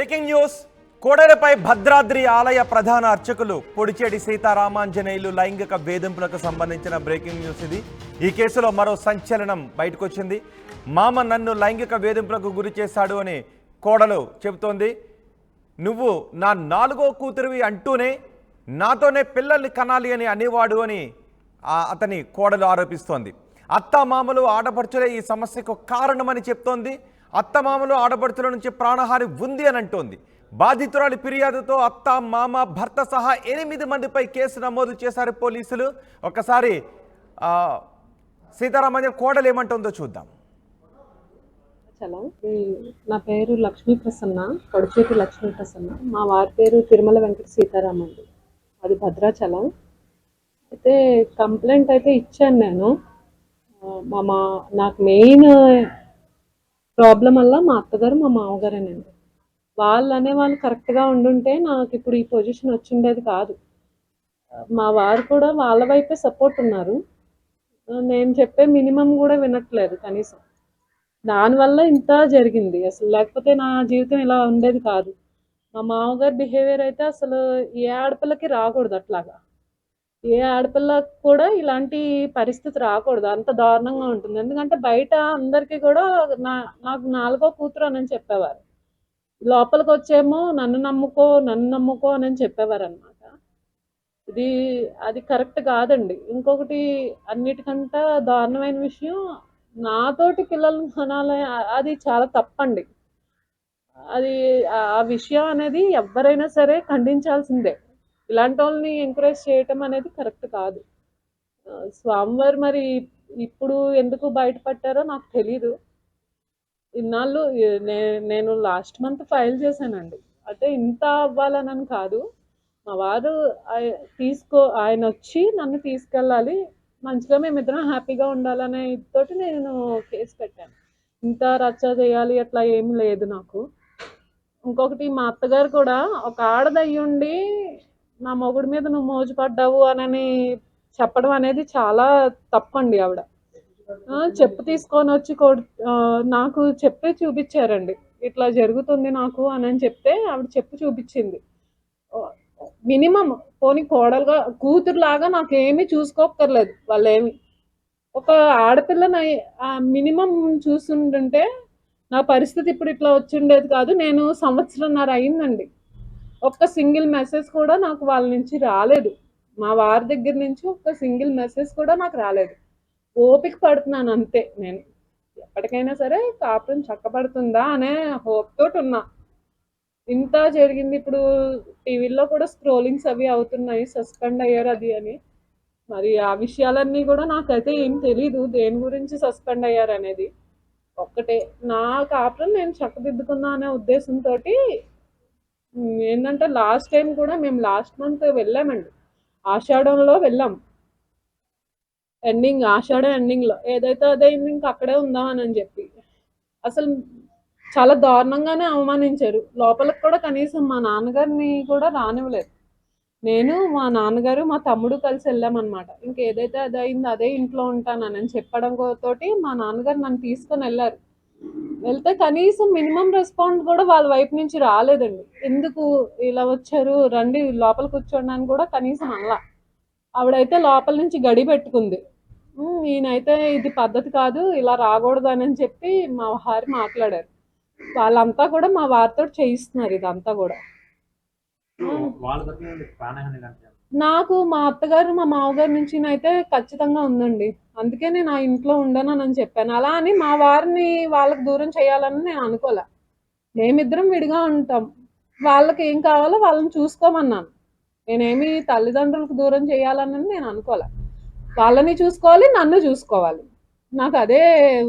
Breaking news. కోడెలపై Bhadradri ఆలయ ప్రధాన అర్చకులు పొడిచేటి సీతారామాంజనేయులు లైంగిక వేధింపులకు సంబంధించిన బ్రేకింగ్ న్యూస్ ఇది. ఈ కేసులో మరో సంచలనం బయటకొచ్చింది. మామ నన్ను లైంగిక వేధింపులకు గురి చేశాడు అని కోడలు చెబుతోంది. నువ్వు నా 4వ కూతురివి అంటూనే నాతోనే పిల్లల్ని కనాలి అని అనేవాడు అని అతని కోడలు ఆరోపిస్తోంది. అత్తమామలు ఆడపడుచులే ఈ సమస్యకు కారణమని చెప్తోంది. అత్తమామలు ఆడపడుచుల నుంచి ప్రాణహాని ఉంది అని అంటోంది. బాధితురాలి ఫిర్యాదుతో అత్త, మామ, భర్త సహా 8 మందిపై కేసు నమోదు చేశారు పోలీసులు. ఒకసారి సీతారామయ్య కోడలు ఏమంటుందో చూద్దాం. నా పేరు లక్ష్మీ ప్రసన్న, పొడిచేటి లక్ష్మీ ప్రసన్న. మా వారి పేరు తిరుమల వెంకట సీతారామండి. అది భద్రాచలం. అయితే కంప్లైంట్ అయితే ఇచ్చాను నేను. నాకు మెయిన్ ప్రాబ్లం వల్ల మా అత్తగారు మా మామగారేనండి. వాళ్ళు అనేవాళ్ళు కరెక్ట్గా ఉండుంటే నాకు ఇప్పుడు ఈ పొజిషన్ వచ్చిండేది కాదు. మా వారు కూడా వాళ్ళ వైపే సపోర్ట్ ఉన్నారు. నేను చెప్పే మినిమం కూడా వినట్లేదు కనీసం. దానివల్ల ఇంత జరిగింది. అసలు లేకపోతే నా జీవితం ఇలా ఉండేది కాదు. మా మామగారి బిహేవియర్ అయితే అసలు ఏ ఆడపిల్లకి రాకూడదు. అట్లాగా ఏ ఆడపిల్లకి కూడా ఇలాంటి పరిస్థితి రాకూడదు. అంత దారుణంగా ఉంటుంది. ఎందుకంటే బయట అందరికీ కూడా నాకు 4వ కూతురు అని చెప్పేవారు. లోపలికి వచ్చేమో నన్ను నమ్ముకో అని చెప్పేవారు అనమాట. అది కరెక్ట్ కాదండి. ఇంకొకటి అన్నిటికంటే దారుణమైన విషయం, నాతోటి పిల్లల్ని కనాలి, అది చాలా తప్పండి. ఆ విషయం అనేది ఎవరైనా సరే ఖండించాల్సిందే. ఇలాంటి వాళ్ళని ఎంకరేజ్ చేయటం అనేది కరెక్ట్ కాదు. స్వామివారు మరి ఇప్పుడు ఎందుకు బయటపడ్డారో నాకు తెలీదు. ఇన్నాళ్ళు నేను లాస్ట్ మంత్ ఫైల్ చేశానండి. అంటే ఇంత అవ్వాలని కాదు. మా వారు ఆయన వచ్చి నన్ను తీసుకెళ్ళాలి, మంచిగా మేమిద్దరం హ్యాపీగా ఉండాలనే తోటి నేను కేసు పెట్టాను. ఇంత రచ్చ చేయాలి అట్లా ఏం లేదు నాకు. ఇంకొకటి, మా అత్తగారు కూడా ఒక ఆడదయ్యుండి నా మొగుడి మీద నువ్వు మోజుపడ్డావు అని చెప్పడం అనేది చాలా తప్పండి. ఆవిడ చెప్పు తీసుకొని వచ్చి నాకు చెప్పే చూపించారండి. ఇట్లా జరుగుతుంది నాకు అని చెప్తే ఆవిడ చెప్పు చూపించింది. మినిమం పోనీ కోడలుగా కూతురులాగా నాకేమీ చూసుకోక్కర్లేదు వాళ్ళేమి. ఒక ఆడపిల్లని మినిమం చూస్తుంటే నా పరిస్థితి ఇప్పుడు ఇట్లా వచ్చిండేది కాదు. నేను 1.5 సంవత్సరం అయిందండి. ఒక్క సింగిల్ మెసేజ్ కూడా నాకు వాళ్ళ నుంచి రాలేదు. మా వారి దగ్గర నుంచి ఒక్క సింగిల్ మెసేజ్ కూడా నాకు రాలేదు. ఓపిక పడుతున్నాను అంతే. నేను ఎప్పటికైనా సరే కాపురం చక్కబడుతుందా అనే హోప్ తోటి ఉన్నా. ఇంత జరిగింది. ఇప్పుడు టీవీల్లో కూడా స్క్రోలింగ్స్ అవి అవుతున్నాయి, సస్పెండ్ అయ్యారు అది అని. మరి ఆ విషయాలన్నీ కూడా నాకైతే ఏం తెలీదు, దేని గురించి సస్పెండ్ అయ్యారు అనేది. ఒక్కటే, నా కాపురం నేను చక్కదిద్దుకున్నా అనే ఉద్దేశంతో ఏంటంటే లాస్ట్ టైం కూడా మేము లాస్ట్ మంత్ వెళ్ళామండి. ఆషాఢంలో వెళ్ళాం. ఆషాఢం ఎండింగ్లో ఏదైతే అదైంది ఇంకా అక్కడే ఉందామని చెప్పి అసలు చాలా దారుణంగానే అవమానించారు. లోపలికి కూడా కనీసం మా నాన్నగారిని కూడా రానివ్వలేదు. నేను, మా నాన్నగారు, మా తమ్ముడు కలిసి వెళ్ళామన్నమాట. ఇంకేదైతే అదైంది అదే ఇంట్లో ఉంటానని చెప్పడం తోటి మా నాన్నగారు నన్ను తీసుకొని వెళ్ళారు. వెళ్తే కనీసం మినిమం రెస్పాన్స్ కూడా వాళ్ళ వైపు నుంచి రాలేదండి. ఎందుకు ఇలా వచ్చారు, రండి లోపల కూర్చోడానికి కూడా కనీసం అలా. ఆవిడైతే లోపల నుంచి గడి పెట్టుకుంది. ఈయనైతే ఇది పద్ధతి కాదు, ఇలా రాకూడదు అని చెప్పి మా వారు మాట్లాడారు. వాళ్ళంతా కూడా మా వారితో చేయిస్తున్నారు ఇదంతా కూడా. నాకు మా అత్తగారు, మా మామగారి నుంచి అయితే ఖచ్చితంగా ఉందండి. అందుకే నేను ఆ ఇంట్లో ఉండనని చెప్పాను. అలా అని మా వారిని వాళ్ళకి దూరం చేయాలని నేను అనుకోలే. మేమిద్దరం విడిగా ఉంటాం. వాళ్ళకి ఏం కావాలో వాళ్ళని చూసుకోమన్నాను. నేనేమి తల్లిదండ్రులకు దూరం చేయాలని నేను అనుకోలే. వాళ్ళని చూసుకోవాలి, నన్ను చూసుకోవాలి. నాకు అదే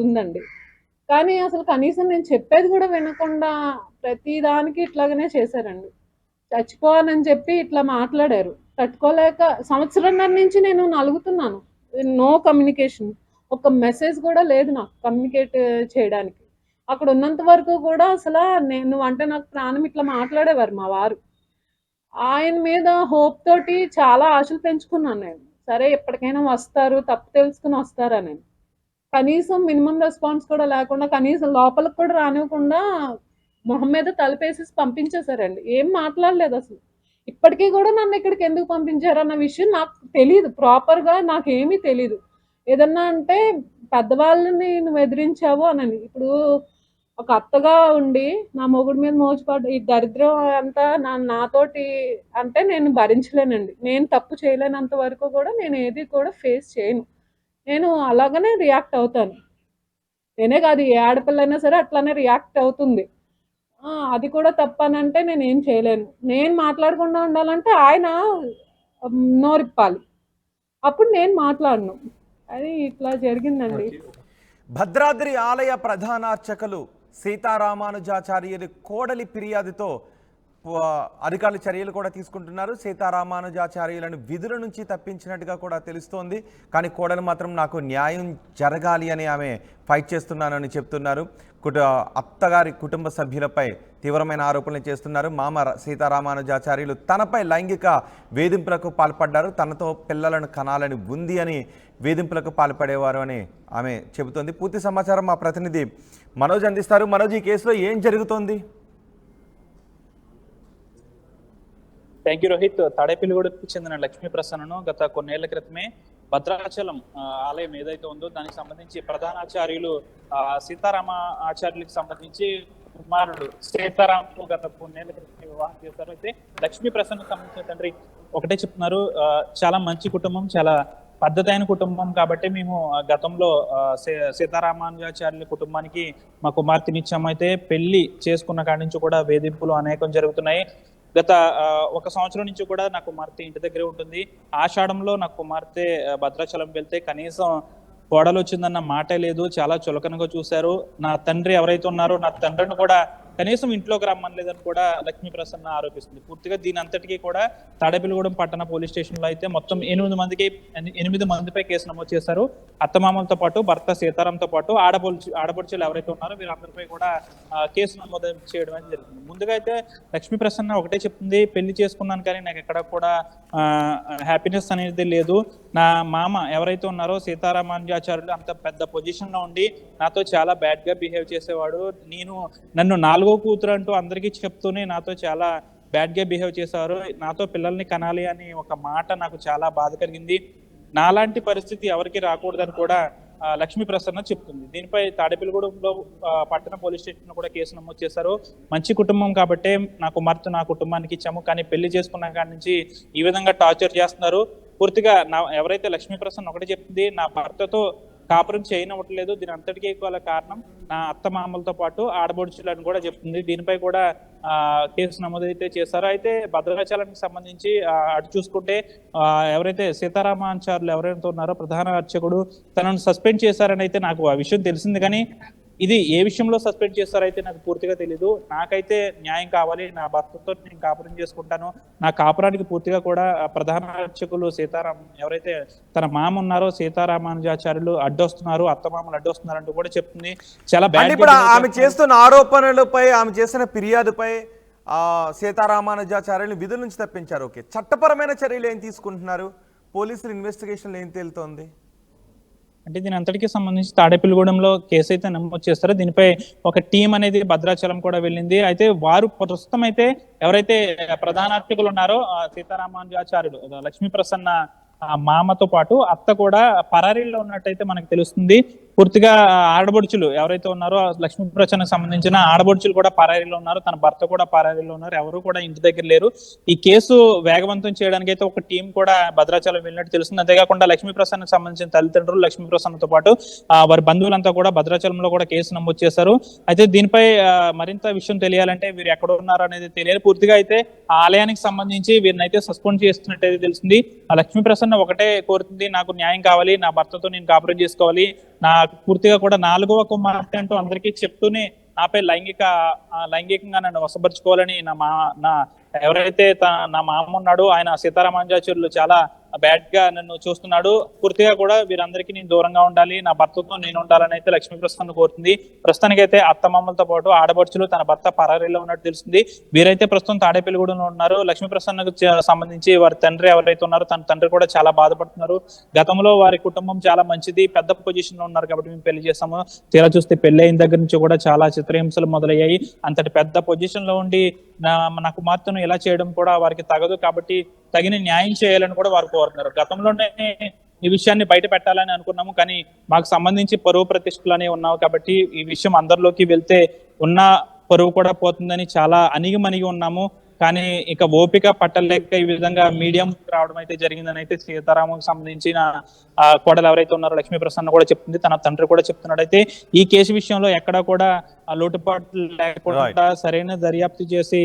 ఉందండి. కానీ అసలు కనీసం నేను చెప్పేది కూడా వినకుండా ప్రతి దానికి ఇట్లాగనే చేశారండి. చచ్చిపోవాలని చెప్పి ఇట్లా మాట్లాడారు. తట్టుకోలేక 1.5 సంవత్సరం నుంచి నేను నలుగుతున్నాను. No communication. ఒక మెసేజ్ కూడా లేదు నాకు కమ్యూనికేట్ చేయడానికి. అక్కడ ఉన్నంత వరకు కూడా అసలు నువ్వు అంటే నాకు ప్రాణం ఇట్లా మాట్లాడేవారు మా వారు. ఆయన మీద హోప్ తోటి చాలా ఆశలు పెంచుకున్నాను నేను. సరే ఎప్పటికైనా వస్తారు, తప్పు తెలుసుకుని వస్తారని. కనీసం మినిమం రెస్పాన్స్ కూడా లేకుండా, కనీసం లోపలికి కూడా రానివ్వకుండా మొహం మీద తలుపేసేసి పంపించేశారండి. ఏం మాట్లాడలేదు అసలు. ఇప్పటికీ కూడా నన్ను ఇక్కడికి ఎందుకు పంపించారన్న విషయం నాకు తెలీదు. ప్రాపర్‌గా నాకేమీ తెలీదు. ఏదన్నా అంటే పెద్దవాళ్ళని నువ్వు ఎదిరించావు అనని. ఇప్పుడు ఒక అత్తగా ఉండి నా మొగుడు మీద మోజుపడి ఈ దరిద్రం అంతా నాతోటి అంటే నేను భరించలేనండి. నేను తప్పు చేయలేనంత వరకు కూడా నేను ఏది కూడా ఫేస్ చేయను. నేను అలాగనే రియాక్ట్ అవుతాను. నేనే కాదు ఏ ఆడపిల్లైనా సరే అట్లానే రియాక్ట్ అవుతుంది. అది కూడా తప్పనంటే నేనేం చేయలేను. నేను మాట్లాడకుండా ఉండాలంటే ఆయన నోరిప్పాలి. అప్పుడు నేను మాట్లాడను. అది ఇట్లా జరిగిందండి. భద్రాద్రి ఆలయ ప్రధాన అర్చకులు సీతారామానుజాచార్యులు కోడలి ఫిర్యాదుతో అధికారులు చర్యలు కూడా తీసుకుంటున్నారు. సీతారామానుజాచార్యులను విధుల నుంచి తప్పించినట్టుగా కూడా తెలుస్తోంది. కానీ కోడలు మాత్రం నాకు న్యాయం జరగాలి అని ఆమె ఫైట్ చేస్తున్నానని చెప్తున్నారు. అత్తగారి కుటుంబ సభ్యులపై తీవ్రమైన ఆరోపణలు చేస్తున్నారు. మామ సీతారామానుజాచార్యులు తనపై లైంగిక వేధింపులకు పాల్పడ్డారు, తనతో పిల్లలను కనాలని ఉంది అని వేధింపులకు పాల్పడేవారు అని ఆమె చెబుతోంది. పూర్తి సమాచారం మా ప్రతినిధి మనోజ్ అందిస్తారు. మనోజ్, ఈ కేసులో ఏం జరుగుతోంది? Thank you Rohit. తాడేపల్లిగూడెంకి చెందిన లక్ష్మీ ప్రసన్నను గత కొన్నేళ్ల క్రితమే భద్రాచలం ఆలయం ఏదైతే ఉందో దానికి సంబంధించి ప్రధానాచార్యులు సీతారామ ఆచార్యులకు సంబంధించి కుమారుడు సీతారాంకు గత కొన్నేళ్ల క్రితమే వివాహం చేశారు. అయితే లక్ష్మీ ప్రసన్నకు సంబంధించిన తండ్రి ఒకటే చెప్తున్నారు, చాలా మంచి కుటుంబం, చాలా పద్ధతైన కుటుంబం కాబట్టి మేము గతంలో సీతారామానుజాచార్యుల కుటుంబానికి మా కుమార్తెనిచ్చాము. అయితే పెళ్లి చేసుకున్న కాడి నుంచి కూడా వేధింపులు అనేకం జరుగుతున్నాయి. గత 1 సంవత్సరం నుంచి కూడా నా కుమార్తె ఇంటి దగ్గరే ఉంటుంది. ఆషాఢంలో నా కుమార్తె భద్రాచలం వెళ్తే కనీసం కోడలు వచ్చిందన్న మాటే లేదు. చాలా చులకనగా చూశారు. నా తండ్రి ఎవరైతే ఉన్నారో నా తండ్రిని కూడా కనీసం ఇంట్లోకి రమ్మనలేదని కూడా లక్ష్మీ ప్రసన్న ఆరోపిస్తుంది. పూర్తిగా దీని అంతటికీ కూడా తాడేపల్లిగూడెం పట్టణ పోలీస్ స్టేషన్ లో అయితే మొత్తం 8 మందిపై కేసు నమోదు చేశారు. అత్తమామలతో పాటు భర్త సీతారాంతో పాటు ఆడపడుచులు ఎవరైతే ఉన్నారో వీరందరిపై కూడా కేసు నమోదు చేయడం అనేది జరిగింది. ముందుగా అయితే లక్ష్మీ ప్రసన్న ఒకటే చెప్తుంది, పెళ్లి చేసుకున్నాను కానీ నాకు ఎక్కడ కూడా హ్యాపీనెస్ అనేది లేదు. నా మామ ఎవరైతే ఉన్నారో సీతారామానుజాచార్యులు అంత పెద్ద పొజిషన్ లో ఉండి నాతో చాలా బ్యాడ్ గా బిహేవ్ చేసేవాడు. నన్ను 4వ కూతురు అంటూ అందరికీ చెప్తూనే నాతో చాలా బ్యాడ్ గా బిహేవ్ చేసేవారు. నాతో పిల్లల్ని కనాలి అని ఒక మాట నాకు చాలా బాధ కలిగింది. నాలాంటి పరిస్థితి ఎవరికి రాకూడదని కూడా లక్ష్మీ ప్రసన్న చెప్తుంది. దీనిపై తాడేపల్లిగూడెంలో పట్టణ పోలీస్ స్టేషన్ కూడా కేసు నమోదు చేశారు. మంచి కుటుంబం కాబట్టే నా కుమార్తె నా కుటుంబానికి ఇచ్చాము, కానీ పెళ్లి చేసుకున్న కాడి నుంచి ఈ విధంగా టార్చర్ చేస్తున్నారు. పూర్తిగా ఎవరైతే లక్ష్మీ ప్రసన్న ఒకటి చెప్తుంది, నా భర్తతో కాపురం చేయనవ్వట్లేదు, దీని అంతటికీ గల కారణం నా అత్తమామలతో పాటు ఆడబడుచులని కూడా చెప్తుంది. దీనిపై కూడా కేసు నమోదైతే చేశారు. అయితే భద్రాచలానికి సంబంధించి అటు చూసుకుంటే ఎవరైతే సీతారామాచార్యులు ఎవరైతే ఉన్నారో ప్రధాన అర్చకుడు తనను సస్పెండ్ చేశారని అయితే నాకు ఆ విషయం తెలిసింది. కానీ ఇది ఏ విషయంలో సస్పెండ్ చేస్తారైతే నాకు పూర్తిగా తెలీదు. నాకైతే న్యాయం కావాలి, నా భర్తతో నేను కాపురం చేసుకుంటాను, నా కాపురానికి పూర్తిగా కూడా ప్రధాన అర్చకులు సీతారాం ఎవరైతే తన మామ ఉన్నారో సీతారామానుజాచార్యులు అడ్డొస్తున్నారు, అత్తమామలు అడ్డొస్తున్నారు అంటూ కూడా చెప్తుంది. చాలా బ్యాడ్. ఇప్పుడు ఆమె చేస్తున్న ఆరోపణలపై, ఆమె చేసిన ఫిర్యాదుపై సీతారామానుజాచార్యులు విధుల నుంచి తప్పించారు. ఓకే, చట్టపరమైన చర్యలు ఏం తీసుకుంటున్నారు? పోలీసులు ఇన్వెస్టిగేషన్లు ఏం తేలుతోంది? అంటే దీని అంతటికి సంబంధించి తాడేపల్లిగూడెంలో కేసు అయితే నమోదు చేస్తారో దీనిపై ఒక టీం అనేది భద్రాచలం కూడా వెళ్ళింది. అయితే వారు ప్రస్తుతం అయితే ఎవరైతే ప్రధాన అర్చకులు ఉన్నారో సీతారామానుజాచార్యులు లక్ష్మీ ప్రసన్న మామతో పాటు అత్త కూడా పరారీలో ఉన్నట్టయితే మనకు తెలుస్తుంది. పూర్తిగా ఆడబడుచులు ఎవరైతే ఉన్నారో లక్ష్మీ ప్రసన్నకు సంబంధించిన ఆడబడుచులు కూడా పరారీలో ఉన్నారు, తన భర్త కూడా పరారీలో ఉన్నారు, ఎవరు కూడా ఇంటి దగ్గర లేరు. ఈ కేసు వేగవంతం చేయడానికి అయితే ఒక టీం కూడా భద్రాచలం వెళ్ళినట్టు తెలుస్తుంది. అంతేకాకుండా లక్ష్మీ ప్రసన్నకు సంబంధించిన తల్లిదండ్రులు లక్ష్మీ ప్రసన్నతో పాటు వారి బంధువులంతా కూడా భద్రాచలంలో కూడా కేసు నమోదు చేశారు. అయితే దీనిపై మరింత విషయం తెలియాలంటే వీరు ఎక్కడ ఉన్నారు అనేది తెలియాలి. పూర్తిగా అయితే ఆలయానికి సంబంధించి వీరిని అయితే సస్పెండ్ చేస్తున్నట్టయితే తెలిసింది. ఆ లక్ష్మీ ప్రసన్న ఒకటే కోరుతుంది, నాకు న్యాయం కావాలి, నా భర్తతో నేను కాపురం చేసుకోవాలి, నా పూర్తిగా కూడా 4వ కుమార్తె అంటూ అందరికీ చెప్తూనే నాపై లైంగికంగా నన్ను వశపరుచుకోవాలని నా ఎవరైతే నా మామ ఉన్నాడో ఆయన సీతారామానుజాచార్యులు చాలా బ్యాడ్ గా నన్ను చూస్తున్నాడు, పూర్తిగా కూడా వీరందరికీ నేను దూరంగా ఉండాలి, నా భర్తతో నేను ఉండాలని అయితే లక్ష్మీ ప్రసన్న కోరుతుంది. ప్రస్తుతానికైతే అత్తమామలతో పాటు ఆడపడుచులు తన భర్త పరారీలో ఉన్నట్టు తెలిసింది. వీరైతే ప్రస్తుతం తాడేపల్లిగూడెంలో ఉన్నారు. లక్ష్మీ ప్రసన్నకు సంబంధించి వారి తండ్రి ఎవరైతే ఉన్నారో తన తండ్రి కూడా చాలా బాధపడుతున్నారు. గతంలో వారి కుటుంబం చాలా మంచిది, పెద్ద పొజిషన్ లో ఉన్నారు కాబట్టి మేము పెళ్లి చేస్తాము, తీరా చూస్తే పెళ్లి అయిన దగ్గర నుంచి కూడా చాలా చిత్రహింసలు మొదలయ్యాయి. అంతటి పెద్ద పొజిషన్ లో ఉండి నా కుమార్తెను ఇలా చేయడం కూడా వారికి తగదు, కాబట్టి తగిన న్యాయం చేయాలని కూడా వారు కోరుతున్నారు. గతంలోనే ఈ విషయాన్ని బయట పెట్టాలని అనుకున్నాము, కానీ మాకు సంబంధించి పరువు ప్రతిష్టలు అనేవి ఉన్నావు కాబట్టి ఈ విషయం అందరిలోకి వెళ్తే ఉన్న పరువు కూడా పోతుందని చాలా అణిగి ఉన్నాము. కానీ ఇక ఓపిక పట్టలేక ఈ విధంగా మీడియం రావడం అయితే జరిగిందని అయితే సీతారామకు సంబంధించిన కోడలు ఎవరైతే ఉన్నారో లక్ష్మీ ప్రసన్న కూడా చెప్తుంది, తన తండ్రి కూడా చెప్తున్నాడు. అయితే ఈ కేసు విషయంలో ఎక్కడా కూడా లోటుపాట్లు లేకుండా సరైన దర్యాప్తు చేసి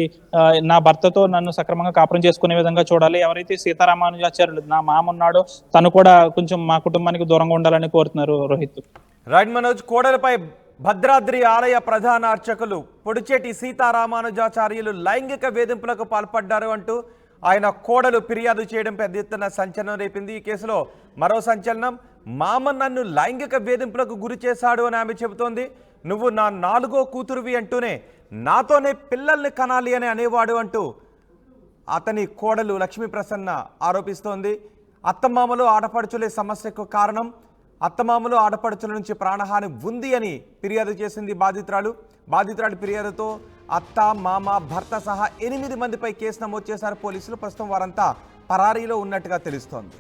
నా భర్తతో నన్ను సక్రమంగా కాపురం చేసుకునే విధంగా చూడాలి. ఎవరైతే సీతారామానుజాచార్యులు నా మామ ఉన్నాడో తను కూడా కొంచెం మా కుటుంబానికి దూరంగా ఉండాలని కోరుతున్నారు. రోహిత్. రైట్ మనోజ్, కోడలపై భద్రాద్రి ఆలయ ప్రధాన అర్చకులు పొడిచేటి సీతారామానుజాచార్యులు లైంగిక వేధింపులకు పాల్పడ్డారు అంటూ ఆయన కోడలు ఫిర్యాదు చేయడం పెద్ద ఎత్తున సంచలనం రేపింది. ఈ కేసులో మరో సంచలనం, మామ నన్ను లైంగిక వేధింపులకు గురి చేశాడు అని ఆమె చెబుతోంది. నువ్వు నా 4వ కూతురువి అంటూనే నాతోనే పిల్లల్ని కనాలి అని అనేవాడు అంటూ అతని కోడలు లక్ష్మీ ప్రసన్న ఆరోపిస్తోంది. అత్తమామలు ఆడపడుచులే సమస్యకు కారణం, అత్తమామలు ఆడపడుచుల నుంచి ప్రాణహాని ఉంది అని ఫిర్యాదు చేసింది బాధితురాలి ఫిర్యాదుతో అత్త, మామ, భర్త సహా 8 మందిపై కేసు నమోదు చేశారు పోలీసులు. ప్రస్తుతం వారంతా పరారీలో ఉన్నట్టుగా తెలుస్తోంది.